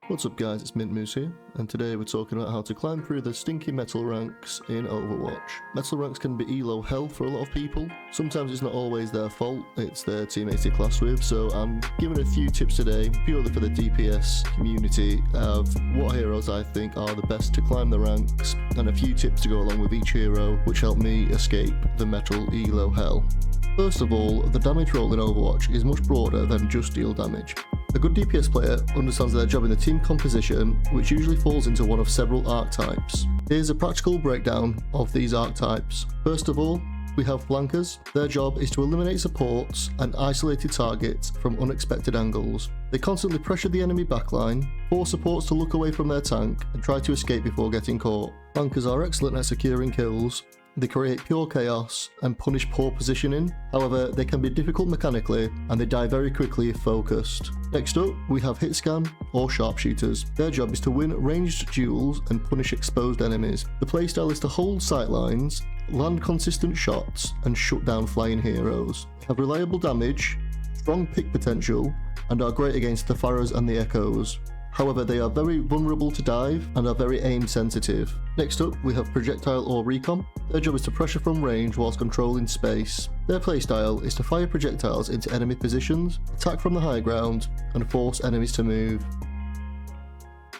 What's up guys, it's Mint Moose here, and today we're talking about how to climb through the stinky metal ranks in Overwatch. Metal ranks can be elo hell for a lot of people. Sometimes it's not always their fault, it's their teammates they clash with, so I'm giving a few tips today, purely for the DPS community, of what heroes I think are the best to climb the ranks, and a few tips to go along with each hero, which help me escape the metal elo hell. First of all, the damage role in Overwatch is much broader than just deal damage. A good DPS player understands their job in the team composition, which usually falls into one of several archetypes. Here's a practical breakdown of these archetypes. First of all, we have flankers. Their job is to eliminate supports and isolated targets from unexpected angles. They constantly pressure the enemy backline, force supports to look away from their tank, and try to escape before getting caught. Flankers are excellent at securing kills. They create pure chaos and punish poor positioning. However, they can be difficult mechanically and they die very quickly if focused. Next up, we have hitscan or sharpshooters. Their job is to win ranged duels and punish exposed enemies. The playstyle is to hold sightlines, land consistent shots, and shut down flying heroes. They have reliable damage, strong pick potential, and are great against the Pharahs and the Echoes. However, they are very vulnerable to dive and are very aim sensitive. Next up, we have projectile or recon. Their job is to pressure from range whilst controlling space. Their playstyle is to fire projectiles into enemy positions, attack from the high ground, and force enemies to move.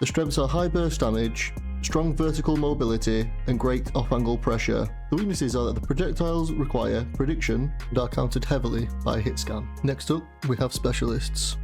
The strengths are high burst damage, strong vertical mobility, and great off-angle pressure. The weaknesses are that the projectiles require prediction and are countered heavily by hitscan. Next up, we have specialists.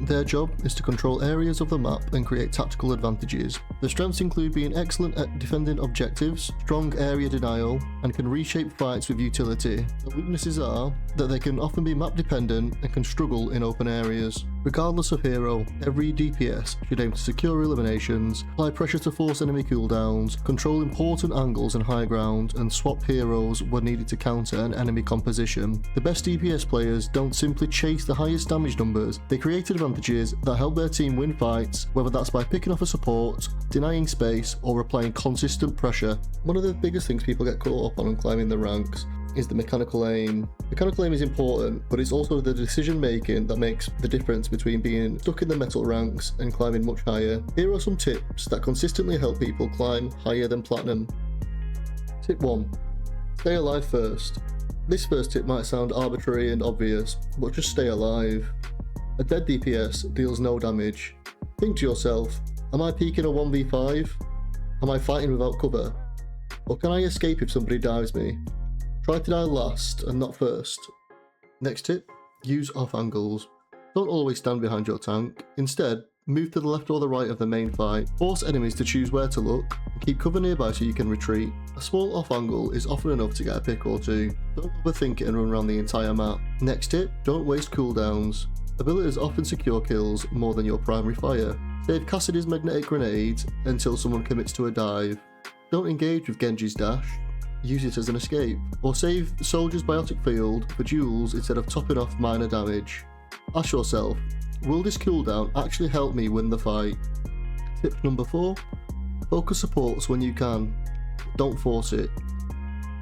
Their job is to control areas of the map and create tactical advantages. The strengths include being excellent at defending objectives, strong area denial, and can reshape fights with utility. The weaknesses are that they can often be map dependent and can struggle in open areas. Regardless of hero, every DPS should aim to secure eliminations, apply pressure to force enemy cooldowns, control important angles and high ground, and swap heroes when needed to counter an enemy composition. The best DPS players don't simply chase the highest damage numbers, they create advantages that help their team win fights, whether that's by picking off a support, denying space, or applying consistent pressure. One of the biggest things people get caught up on when climbing the ranks is the mechanical aim. Mechanical aim is important, but it's also the decision making that makes the difference between being stuck in the metal ranks and climbing much higher. Here are some tips that consistently help people climb higher than platinum. Tip 1. Stay alive first. This first tip might sound arbitrary and obvious, but just stay alive. A dead DPS deals no damage. Think to yourself, am I peeking a 1v5? Am I fighting without cover? Or can I escape if somebody dives me? Try to die last and not first. Next tip, use off angles. Don't always stand behind your tank. Instead, move to the left or the right of the main fight. Force enemies to choose where to look, and keep cover nearby so you can retreat. A small off angle is often enough to get a pick or two. Don't overthink it and run around the entire map. Next tip, don't waste cooldowns. Abilities often secure kills more than your primary fire. Save Cassidy's magnetic grenade until someone commits to a dive. Don't engage with Genji's dash. Use it as an escape, or save Soldier's biotic field for duels instead of topping off minor damage. Ask yourself, will this cooldown actually help me win the fight? Tip number 4, focus supports when you can, don't force it.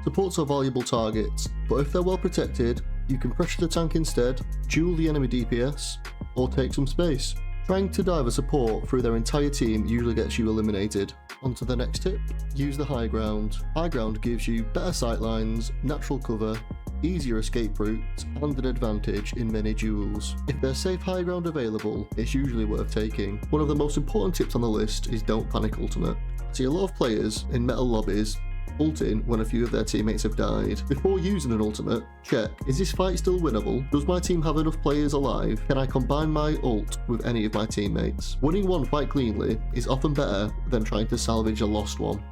Supports are valuable targets, but if they're well protected, you can pressure the tank instead, duel the enemy DPS, or take some space. Trying to dive a support through their entire team usually gets you eliminated. On to the next tip, use the high ground. High ground gives you better sightlines, natural cover, easier escape routes, and an advantage in many duels. If there's safe high ground available, it's usually worth taking. One of the most important tips on the list is don't panic ultimate. I see a lot of players in metal lobbies ulting when a few of their teammates have died. Before using an ultimate, check, is this fight still winnable? Does my team have enough players alive? Can I combine my ult with any of my teammates? Winning one fight cleanly is often better than trying to salvage a lost one.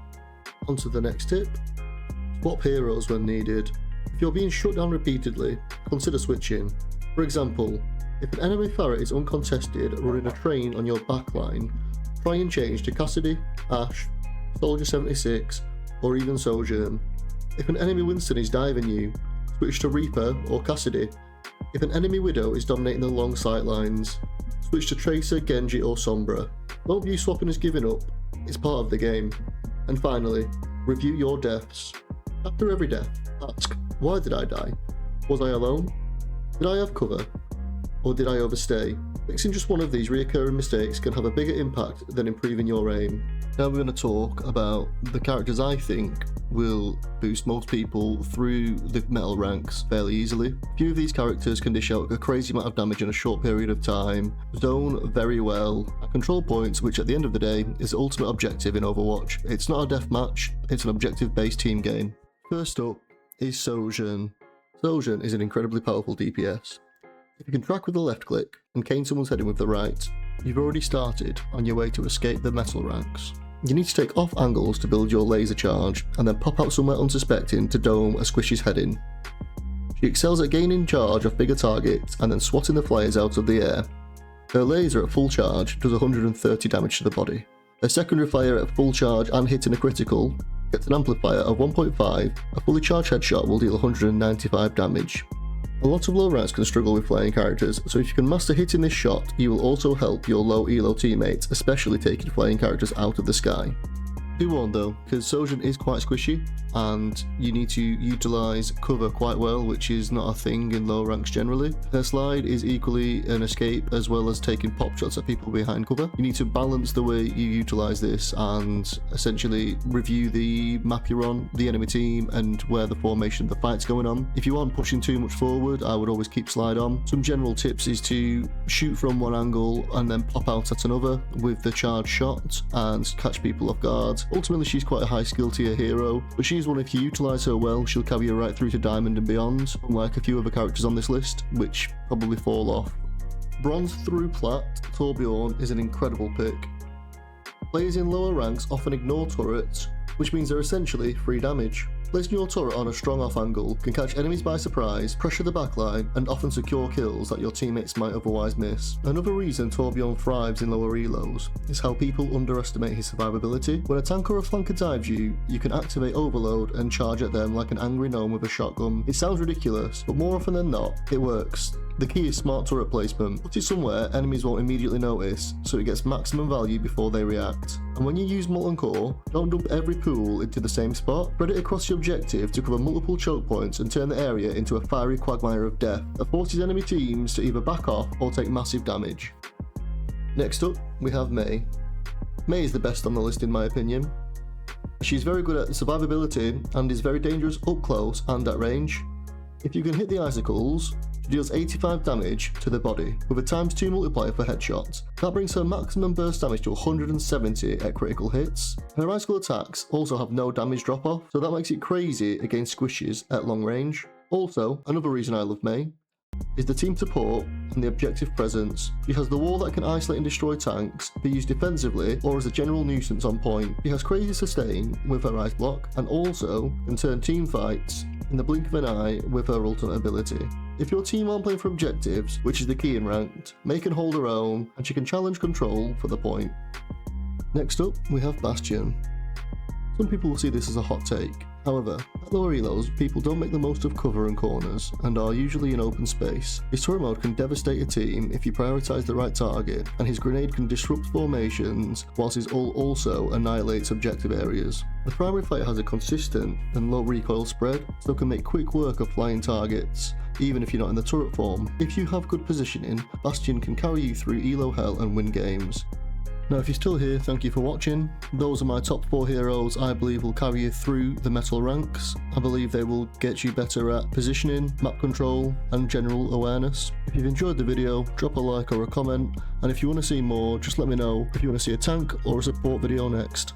On to the next tip, swap heroes when needed. If you're being shut down repeatedly, consider switching. For example, if an enemy Pharah is uncontested running a train on your backline, try and change to Cassidy, Ashe, Soldier 76, or even Sojourn. If an enemy Winston is diving you, switch to Reaper or Cassidy. If an enemy Widow is dominating the long sightlines, switch to Tracer, Genji or Sombra. Don't view swapping as giving up, it's part of the game. And finally, review your deaths. After every death, ask, why did I die? Was I alone? Did I have cover? Or did I overstay? Fixing just one of these recurring mistakes can have a bigger impact than improving your aim. Now we're going to talk about the characters I think will boost most people through the metal ranks fairly easily. A few of these characters can dish out a crazy amount of damage in a short period of time, zone very well, and control points, which at the end of the day is the ultimate objective in Overwatch. It's not a deathmatch, it's an objective-based team game. First up is Sojourn. Sojourn is an incredibly powerful DPS. If you can track with the left click and cane someone's head in with the right, you've already started on your way to escape the metal ranks. You need to take off angles to build your laser charge, and then pop out somewhere unsuspecting to dome a squishy's head in. She excels at gaining charge of bigger targets and then swatting the flyers out of the air. Her laser at full charge does 130 damage to the body. Her secondary fire at full charge and hitting a critical gets an amplifier of 1.5, a fully charged headshot will deal 195 damage. A lot of low ranks can struggle with flying characters, so if you can master hitting this shot, you will also help your low elo teammates, especially taking flying characters out of the sky. Be warned though, because Sojourn is quite squishy, and you need to utilise cover quite well, which is not a thing in low ranks generally. Her slide is equally an escape as well as taking pop shots at people behind cover. You need to balance the way you utilise this and essentially review the map you're on, the enemy team, and where the formation of the fight's going on. If you aren't pushing too much forward, I would always keep slide on. Some general tips is to shoot from one angle and then pop out at another with the charged shot and catch people off guard. Ultimately, she's quite a high skill tier hero, but she's one if you utilise her well, she'll carry you right through to Diamond and beyond, unlike a few other characters on this list, which probably fall off. Bronze through Plat, Torbjorn is an incredible pick. Players in lower ranks often ignore turrets, which means they're essentially free damage. Placing your turret on a strong off angle can catch enemies by surprise, pressure the backline, and often secure kills that your teammates might otherwise miss. Another reason Torbjorn thrives in lower elos is how people underestimate his survivability. When a tank or a flanker dives you, you can activate Overload and charge at them like an angry gnome with a shotgun. It sounds ridiculous, but more often than not, it works. The key is smart turret placement. Put it somewhere enemies won't immediately notice, so it gets maximum value before they react. And when you use Molten Core, don't dump every pool into the same spot. Spread it across your objective to cover multiple choke points and turn the area into a fiery quagmire of death that forces enemy teams to either back off or take massive damage. Next up, we have Mei. Mei is the best on the list in my opinion. She's very good at survivability and is very dangerous up close and at range. If you can hit the icicles, she deals 85 damage to the body, with a ×2 multiplier for headshots. That brings her maximum burst damage to 170 at critical hits. Her icicle attacks also have no damage drop off, so that makes it crazy against squishes at long range. Also, another reason I love Mei is the team support and the objective presence. She has the wall that can isolate and destroy tanks, be used defensively or as a general nuisance on point. She has crazy sustain with her ice block, and also can turn team fights in the blink of an eye with her ultimate ability. If your team aren't playing for objectives, which is the key in ranked, Mei can hold her own and she can challenge control for the point. Next up, we have Bastion. Some people will see this as a hot take. However, at lower elos, people don't make the most of cover and corners, and are usually in open space. His turret mode can devastate a team if you prioritise the right target, and his grenade can disrupt formations, whilst his ult also annihilates objective areas. The primary fighter has a consistent and low recoil spread, so can make quick work of flying targets, even if you're not in the turret form. If you have good positioning, Bastion can carry you through elo hell and win games. Now if you're still here, thank you for watching. Those are my top 4 heroes I believe will carry you through the metal ranks. I believe they will get you better at positioning, map control and general awareness. If you've enjoyed the video, drop a like or a comment, and if you want to see more, just let me know if you want to see a tank or a support video next.